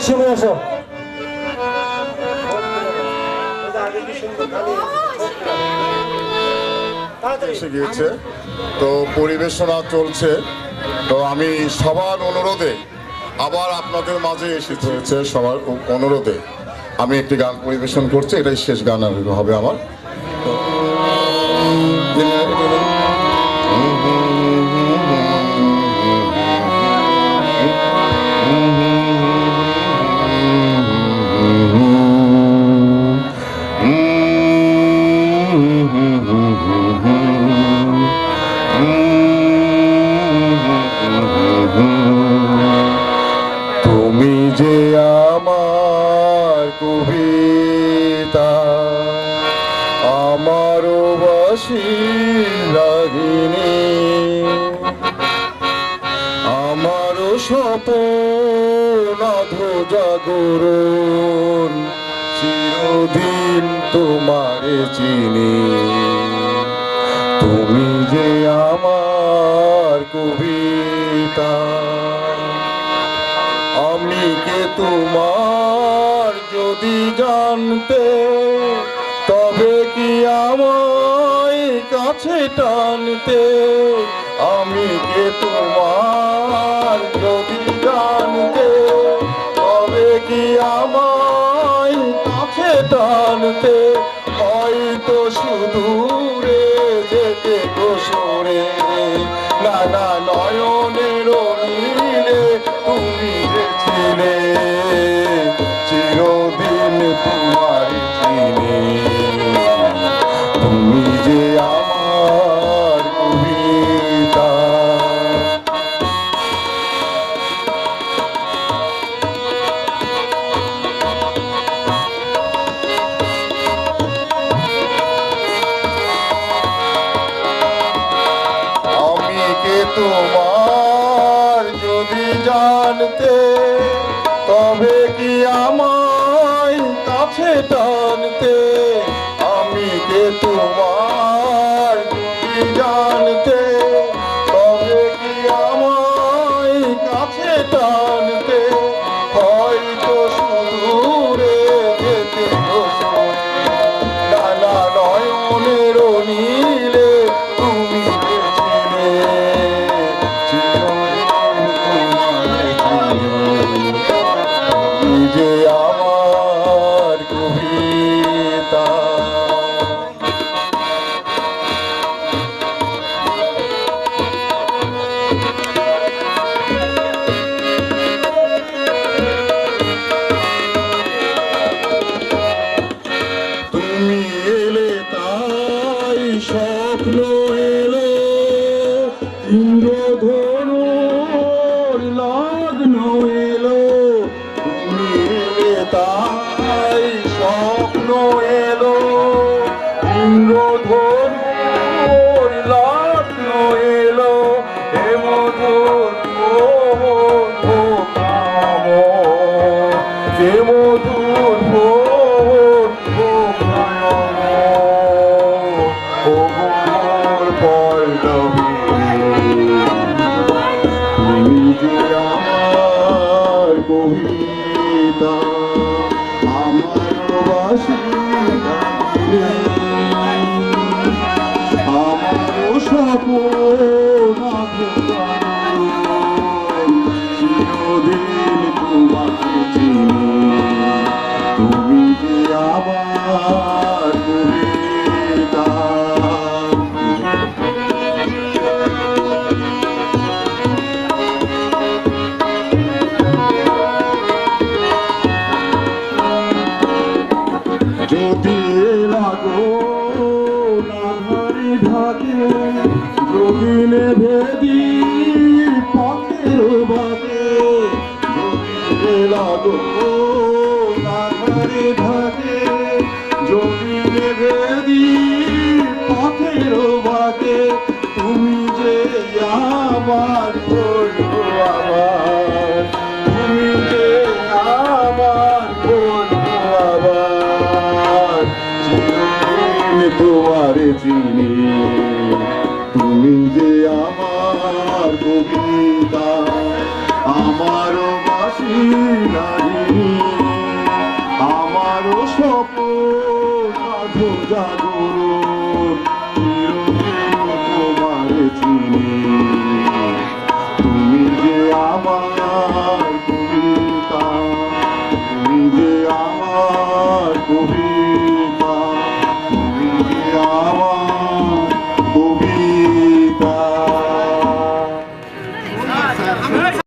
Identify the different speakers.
Speaker 1: শুনে আসো।
Speaker 2: এসে গিয়েছে, তো পরিবেশনা চলছে। তো আমি সবার অনুরোধে আবার আপনাদের মাঝে এসেছি, হয়েছে সবার অনুরোধে আমি একটি গান পরিবেশন করছি। এটাই শেষ গান হবে আমার। তুমি যে আমার কবিতা, আমারও বাসি রাগিনী, আমারও স্বপ্ন জাগরণ, চিরদিন তোমারে চিনি। তুমি যে আমার কবিতা, আমি কে তোমার যদি জানতে, তবে কি আমায় কাছে টানতে। আমি কে তোমার যদি জানতে, তবে কি আমায় কাছে টানতে। হয়তো সুদূরে যেতে গোসরে, নানা নয়নের নীলে তুমি যে ছিলে, চিরদিন তোমার চিনি। তুমি যে আমার কবিতা। আমি কে তোমার যদি জানতে, তবে কি আমায় কাছে টানতে। আমি কে তোমার যদি জানতে, তবে কি আমায় কাছে টানতে। হয়তো সুদূরে যেতে নানা নয়নের নীলে তুমি ছিলে, তুমি যে আমার কবিতা। তুমি এলে তাই স্বপ্ন এলো, ইন্দ্রধনুর লগ্ন এলো। তুমি এলে তাই স্বপ্ন এলো, ইন্দ্রধনুর লগ্ন এলো। হে মধুর হে মধুর তুমি যে আমার কবিতা, আমার বাসি আমার স্বপ্ন চিরদিন তোমাকে চিনি। তুমি যে আমার কবিতা। যদি লাগো না ঘরে ঢাকে, গভীরে ভেদি পথের বাকে। যদি লাগো না ঘরে ঢাকে, গভীরে ভেদি পথের বাকে। তুমি যে আমার বন্ধু, আমার তুমি যে আমার বন্ধু, আমার চিরদিন তোমারে চিনি। তুমি যে আমার কবিতা।
Speaker 1: আমারও বাসি নাহি আমারও স্বপ্ন সাধু জাগরণ